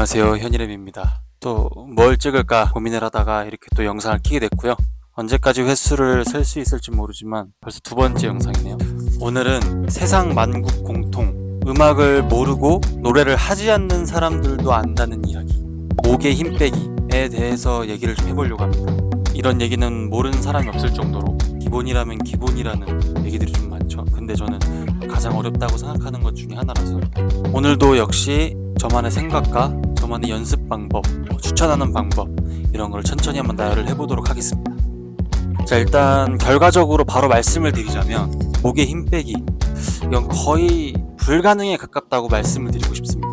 안녕하세요, 현이렘입니다. 또 뭘 찍을까 고민을 하다가 이렇게 또 영상을 켜게 됐고요. 언제까지 횟수를 셀 수 있을지 모르지만 벌써 두 번째 영상이네요. 오늘은 세상 만국 공통, 음악을 모르고 노래를 하지 않는 사람들도 안다는 이야기, 목의 힘 빼기에 대해서 얘기를 좀 해보려고 합니다. 이런 얘기는 모르는 사람이 없을 정도로 기본이라면 기본이라는 얘기들이 좀 많죠. 근데 저는 가장 어렵다고 생각하는 것 중에 하나라서 오늘도 역시 저만의 생각과 저만의 연습 방법, 추천하는 방법, 이런 걸 천천히 한번 나열을 해보도록 하겠습니다. 자, 일단 결과적으로 바로 말씀을 드리자면 목의 힘 빼기, 이건 거의 불가능에 가깝다고 말씀을 드리고 싶습니다.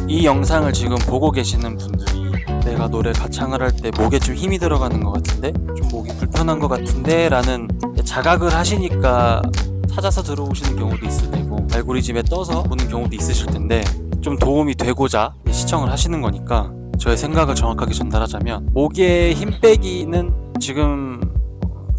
이 영상을 지금 보고 계시는 분들이 내가 노래 가창을 할 때 목에 좀 힘이 들어가는 것 같은데, 좀 목이 불편한 것 같은데 라는 자각을 하시니까 찾아서 들어오시는 경우도 있을 테고 알고리즘에 떠서 보는 경우도 있으실 텐데, 좀 도움이 되고자 시청을 하시는 거니까 저의 생각을 정확하게 전달하자면, 목의 힘 빼기는 지금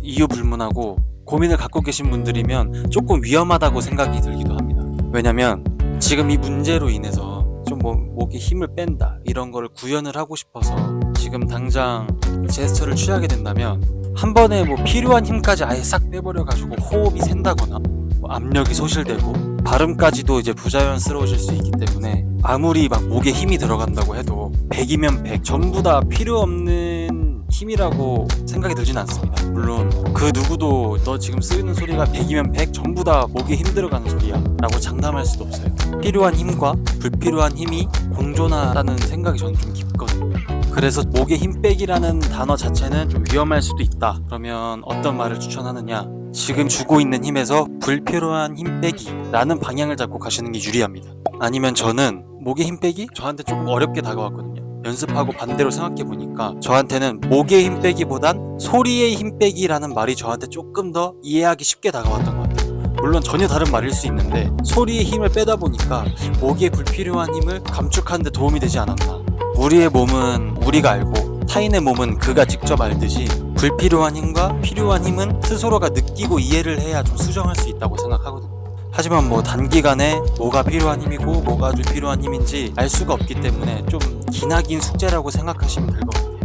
이유 불문하고 고민을 갖고 계신 분들이면 조금 위험하다고 생각이 들기도 합니다. 왜냐면 지금 이 문제로 인해서 좀 목에 힘을 뺀다 이런 거를 구현을 하고 싶어서 지금 당장 제스처를 취하게 된다면 한 번에 필요한 힘까지 아예 싹 빼버려 가지고 호흡이 샌다거나 압력이 소실되고 발음까지도 이제 부자연스러워질 수 있기 때문에, 아무리 목에 힘이 들어간다고 해도 100이면 100 전부 다 필요 없는 힘이라고 생각이 들진 않습니다. 물론 그 누구도 너 지금 쓰이는 소리가 100이면 100 전부 다 목에 힘 들어가는 소리야 라고 장담할 수도 없어요. 필요한 힘과 불필요한 힘이 공존하다는 생각이 저는 좀 깊거든요. 그래서 목에 힘 빼기라는 단어 자체는 좀 위험할 수도 있다. 그러면 어떤 말을 추천하느냐, 지금 주고 있는 힘에서 불필요한 힘 빼기라는 방향을 잡고 가시는 게 유리합니다. 아니면 저는 목에 힘 빼기? 저한테 조금 어렵게 다가왔거든요. 연습하고 반대로 생각해보니까 저한테는 목의 힘 빼기보단 소리의 힘 빼기라는 말이 저한테 조금 더 이해하기 쉽게 다가왔던 것 같아요. 물론 전혀 다른 말일 수 있는데 소리의 힘을 빼다 보니까 목의 불필요한 힘을 감축하는 데 도움이 되지 않았나. 우리의 몸은 우리가 알고 타인의 몸은 그가 직접 알듯이 불필요한 힘과 필요한 힘은 스스로가 느끼고 이해를 해야 좀 수정할 수 있다고 생각하거든요. 하지만 단기간에 뭐가 필요한 힘이고 뭐가 불필요한 힘인지 알 수가 없기 때문에 좀 기나긴 숙제라고 생각하시면 될 것 같아요.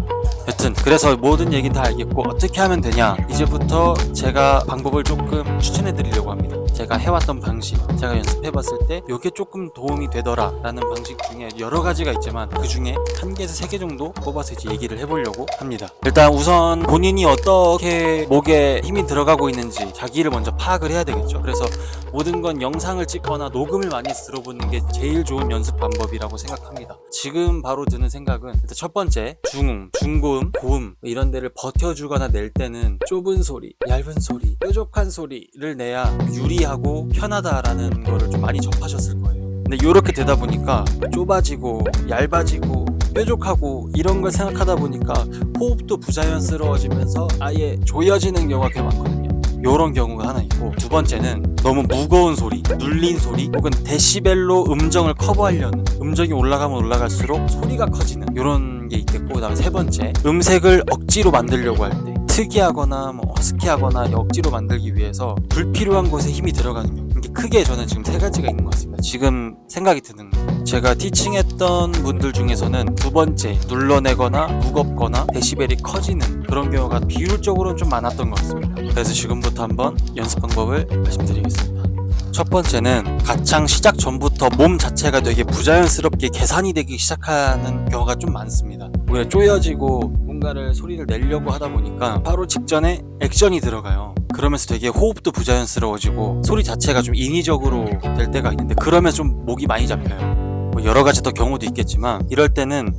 여튼 그래서 모든 얘기는 다 알겠고 어떻게 하면 되냐, 이제부터 제가 방법을 조금 추천해 드리려고 합니다. 제가 해왔던 방식, 제가 연습해봤을 때 이게 조금 도움이 되더라 라는 방식 중에 여러 가지가 있지만 그 중에 1개에서 3개 정도 뽑아서 이제 얘기를 해보려고 합니다. 일단 우선 본인이 어떻게 목에 힘이 들어가고 있는지 자기를 먼저 파악을 해야 되겠죠. 그래서 모든 건 영상을 찍거나 녹음을 많이 들어보는 게 제일 좋은 연습 방법이라고 생각합니다. 지금 바로 드는 생각은, 일단 첫 번째, 중음, 중고음, 고음 이런 데를 버텨주거나 낼 때는 좁은 소리, 얇은 소리, 뾰족한 소리를 내야 유리하고 편하다라는 거를 좀 많이 접하셨을 거예요. 근데 이렇게 되다 보니까 좁아지고 얇아지고 뾰족하고 이런 걸 생각하다 보니까 호흡도 부자연스러워지면서 아예 조여지는 경우가 꽤 많거든요. 요런 경우가 하나 있고, 두 번째는 너무 무거운 소리, 눌린 소리, 혹은 데시벨로 음정을 커버하려는, 음정이 올라가면 올라갈수록 소리가 커지는 요런 게 있겠고, 그 다음에 세 번째, 음색을 억지로 만들려고 할 때 특이하거나 허스키하거나 억지로 만들기 위해서 불필요한 곳에 힘이 들어가는 경우, 이게 크게 저는 지금 3가지가 있는 것 같습니다. 지금 생각이 드는 거, 제가 티칭했던 분들 중에서는 두 번째, 눌러내거나 무겁거나 데시벨이 커지는 그런 경우가 비율적으로는 좀 많았던 것 같습니다. 그래서 지금부터 한번 연습 방법을 말씀드리겠습니다. 첫 번째는 가창 시작 전부터 몸 자체가 되게 부자연스럽게 계산이 되기 시작하는 경우가 좀 많습니다. 오히려 쪼여지고 뭔가를 소리를 내려고 하다 보니까 바로 직전에 액션이 들어가요. 그러면서 되게 호흡도 부자연스러워지고 소리 자체가 좀 인위적으로 될 때가 있는데, 그러면 좀 목이 많이 잡혀요. 여러 가지 더 경우도 있겠지만, 이럴 때는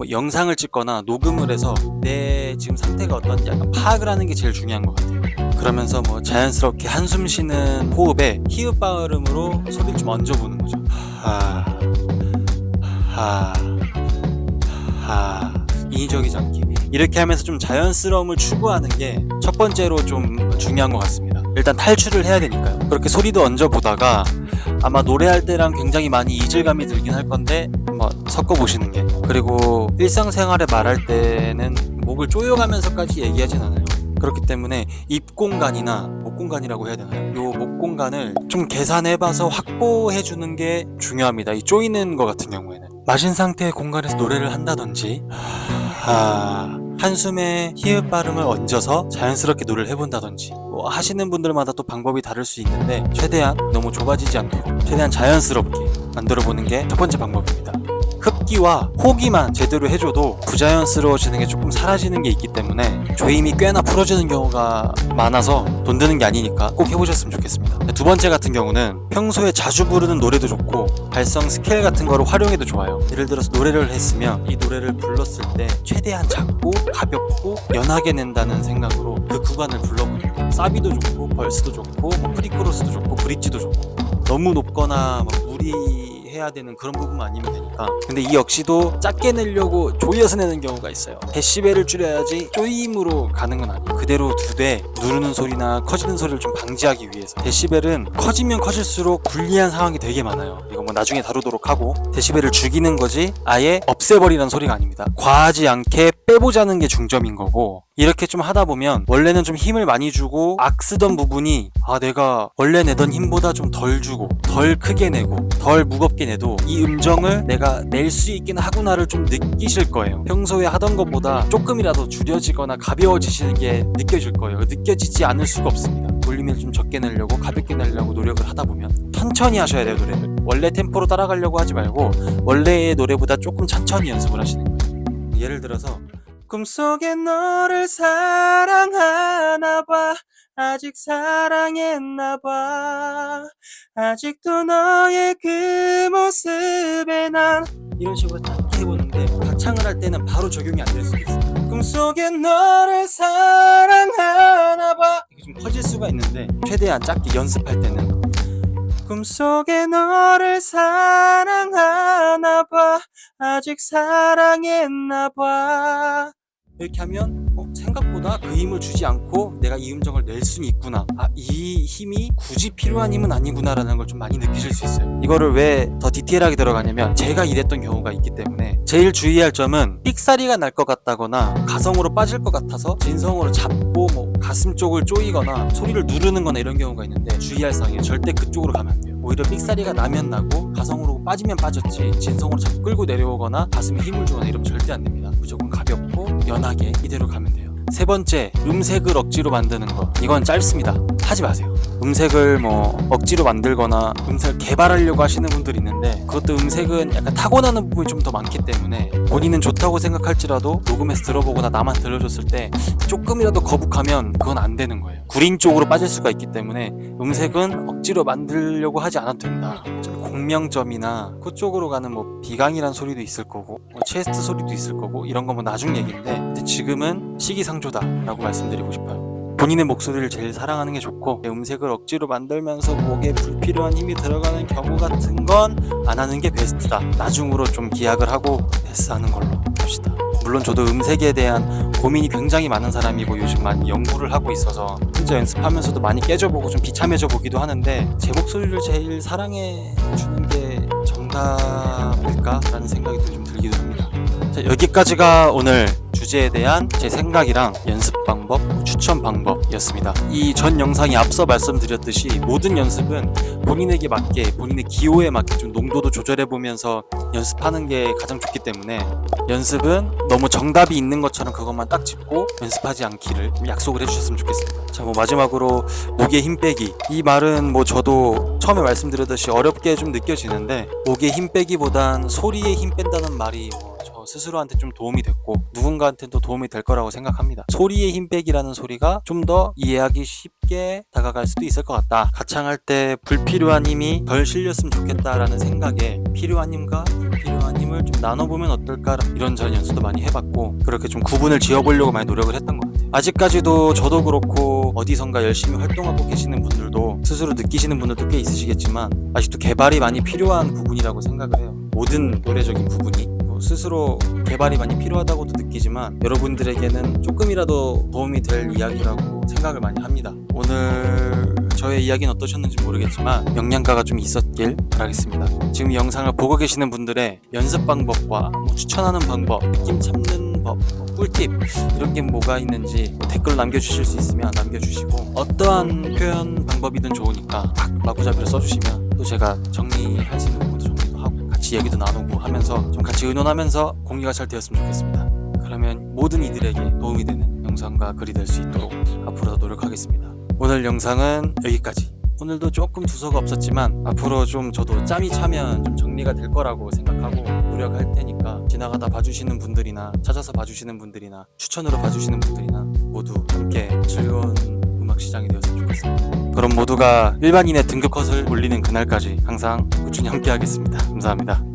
영상을 찍거나 녹음을 해서 내 지금 상태가 어떤지 약간 파악을 하는 게 제일 중요한 것 같아요. 그러면서 자연스럽게 한숨 쉬는 호흡에 히읗 발음으로 소리를 좀 얹어보는 거죠. 인위적이지 않게 이렇게 하면서 좀 자연스러움을 추구하는 게 첫 번째로 좀 중요한 것 같습니다. 일단 탈출을 해야 되니까요. 그렇게 소리도 얹어보다가 아마 노래할 때랑 굉장히 많이 이질감이 들긴 할 건데 한번 섞어보시는 게, 그리고 일상생활에 말할 때는 목을 조여가면서까지 얘기하진 않아요. 그렇기 때문에 입 공간이나 목 공간이라고 해야 되나요? 요 목 공간을 좀 계산해봐서 확보해주는 게 중요합니다. 이 조이는 거 같은 경우에는. 마신 상태의 공간에서 노래를 한다든지 한숨에 히읗 발음을 얹어서 자연스럽게 노래를 해본다든지 뭐 하시는 분들마다 또 방법이 다를 수 있는데 최대한 너무 좁아지지 않도록 최대한 자연스럽게 만들어보는 게 첫 번째 방법입니다. 흡기와 호기만 제대로 해줘도 부자연스러워지는 게 조금 사라지는 게 있기 때문에 조임이 꽤나 풀어지는 경우가 많아서 돈 드는 게 아니니까 꼭 해보셨으면 좋겠습니다. 두 번째 같은 경우는 평소에 자주 부르는 노래도 좋고 발성 스케일 같은 거를 활용해도 좋아요. 예를 들어서 노래를 했으면 이 노래를 불렀을 때 최대한 작고 가볍고 연하게 낸다는 생각으로 그 구간을 불러보는 거예요. 사비도 좋고 벌스도 좋고 뭐 프리코러스도 좋고 브릿지도 좋고 너무 높거나 막 무리해야 되는 그런 부분만 아니면 되니까. 근데 이 역시도 작게 내려고 조여서 내는 경우가 있어요. 데시벨을 줄여야지 조임으로 가는 건 아니에요. 그대로 두되 누르는 소리나 커지는 소리를 좀 방지하기 위해서. 데시벨은 커지면 커질수록 불리한 상황이 되게 많아요. 이거 뭐 나중에 다루도록 하고, 데시벨을 죽이는 거지 아예 없애버리는 소리가 아닙니다. 과하지 않게 빼보자는 게 중점인 거고, 이렇게 좀 하다 보면 원래는 좀 힘을 많이 주고 악쓰던 부분이 내가 원래 내던 힘보다 좀 덜 주고 덜 크게 내고 덜 무겁게 내도 이 음정을 내가 낼 수 있긴 하구나를 좀 느끼실 거예요. 평소에 하던 것보다 조금이라도 줄여지거나 가벼워지시는 게 느껴질 거예요. 느껴지지 않을 수가 없습니다. 볼륨을 좀 적게 내려고 가볍게 내려고 노력을 하다 보면 천천히 하셔야 돼요. 노래를 원래 템포로 따라가려고 하지 말고 원래의 노래보다 조금 천천히 연습을 하시는 거예요. 예를 들어서 꿈속에 너를 사랑하나봐, 아직 사랑했나봐, 아직도 너의 그 모습에 난, 이런 식으로 짧게 해보는데 가창을 할 때는 바로 적용이 안 될 수도 있어요. 꿈속에 너를 사랑하나봐, 이게 좀 커질 수가 있는데 최대한 짧게 연습할 때는 꿈속에 너를 사랑하나봐, 아직 사랑했나봐, 이렇게 하면 생각보다 그 힘을 주지 않고 내가 이 음정을 낼 수는 있구나, 이 힘이 굳이 필요한 힘은 아니구나 라는 걸 좀 많이 느끼실 수 있어요. 이거를 왜 더 디테일하게 들어가냐면 제가 이랬던 경우가 있기 때문에 제일 주의할 점은 삑사리가 날 것 같다거나 가성으로 빠질 것 같아서 진성으로 잡고 뭐 가슴 쪽을 조이거나 소리를 누르는 거나 이런 경우가 있는데 주의할 사항이에요. 절대 그쪽으로 가면 안 돼요. 오히려 삑사리가 나면 나고 가성으로 빠지면 빠졌지 진성으로 자꾸 끌고 내려오거나 가슴에 힘을 주거나 이러면 절대 안 됩니다. 무조건 가볍고 연하게 이대로 가면 돼요. 세 번째, 음색을 억지로 만드는 거. 이건 짧습니다. 하지 마세요. 음색을 뭐 억지로 만들거나 음색을 개발하려고 하시는 분들이 있는데 그것도 음색은 약간 타고나는 부분이 좀 더 많기 때문에 본인은 좋다고 생각할지라도 녹음해서 들어보거나 나만 들려줬을 때 조금이라도 거북하면 그건 안 되는 거예요. 구린 쪽으로 빠질 수가 있기 때문에 음색은 억지로 만들려고 하지 않아도 된다. 공명점이나 그쪽으로 가는 뭐 비강이란 소리도 있을 거고 뭐 체스트 소리도 있을 거고 이런 건 뭐 나중 얘기인데 근데 지금은 시기상조다 라고 말씀드리고 싶어요. 본인의 목소리를 제일 사랑하는 게 좋고 음색을 억지로 만들면서 목에 불필요한 힘이 들어가는 경우 같은 건 안 하는 게 베스트다. 나중으로 좀 기약을 하고 패스하는 걸로 합시다. 물론 저도 음색에 대한 고민이 굉장히 많은 사람이고 요즘 많이 연구를 하고 있어서 혼자 연습하면서도 많이 깨져보고 좀 비참해져 보기도 하는데 제 목소리를 제일 사랑해 주는 게 정답일까? 라는 생각이 좀 들기도 합니다. 자, 여기까지가 오늘 주제에 대한 제 생각이랑 연습 방법, 추천 방법이었습니다. 이 전 영상이 앞서 말씀드렸듯이 모든 연습은 본인에게 맞게, 본인의 기호에 맞게 좀 농도도 조절해보면서 연습하는 게 가장 좋기 때문에 연습은 너무 정답이 있는 것처럼 그것만 딱 짚고 연습하지 않기를 약속을 해주셨으면 좋겠습니다. 자, 뭐 마지막으로 목에 힘 빼기. 이 말은 뭐 저도 처음에 말씀드렸듯이 어렵게 좀 느껴지는데 목에 힘 빼기보단 소리에 힘 뺀다는 말이 저 스스로한테 좀 도움이 됐고 누군가한테도 도움이 될 거라고 생각합니다. 소리의 힘 빼기라는 소리가 좀 더 이해하기 쉽게 다가갈 수도 있을 것 같다. 가창할 때 불필요한 힘이 덜 실렸으면 좋겠다라는 생각에 필요한 힘과 불필요한 힘을 좀 나눠보면 어떨까 이런저런 연습도 많이 해봤고 그렇게 좀 구분을 지어보려고 많이 노력을 했던 것 같아요. 아직까지도 저도 그렇고 어디선가 열심히 활동하고 계시는 분들도 스스로 느끼시는 분들도 꽤 있으시겠지만 아직도 개발이 많이 필요한 부분이라고 생각을 해요. 모든 노래적인 부분이 스스로 개발이 많이 필요하다고도 느끼지만 여러분들에게는 조금이라도 도움이 될 이야기라고 생각을 많이 합니다. 오늘 저의 이야기는 어떠셨는지 모르겠지만 영양가가 좀 있었길 바라겠습니다. 지금 이 영상을 보고 계시는 분들의 연습 방법과 추천하는 방법, 느낌 잡는 법, 꿀팁 이런 게 뭐가 있는지 댓글 남겨주실 수 있으면 남겨주시고 어떠한 표현 방법이든 좋으니까 딱 마구잡이로 써주시면 또 제가 정리할 수 있는 부분도 정리도 하고 같이 같이 얘기도 나누고 하면서 좀 같이 의논하면서 공유가 잘 되었으면 좋겠습니다. 그러면 모든 이들에게 도움이 되는 영상과 글이 될 수 있도록 앞으로도 노력하겠습니다. 오늘 영상은 여기까지. 오늘도 조금 두서가 없었지만 앞으로 좀 저도 짬이 차면 좀 정리가 될 거라고 생각하고 노력할 테니까 지나가다 봐주시는 분들이나 찾아서 봐주시는 분들이나 추천으로 봐주시는 분들이나 모두 함께 즐거운 음악 시장이 되었으면 좋겠습니다. 그럼 모두가 일반인의 등급 컷을 올리는 그날까지 항상 꾸준히 함께 하겠습니다. 감사합니다.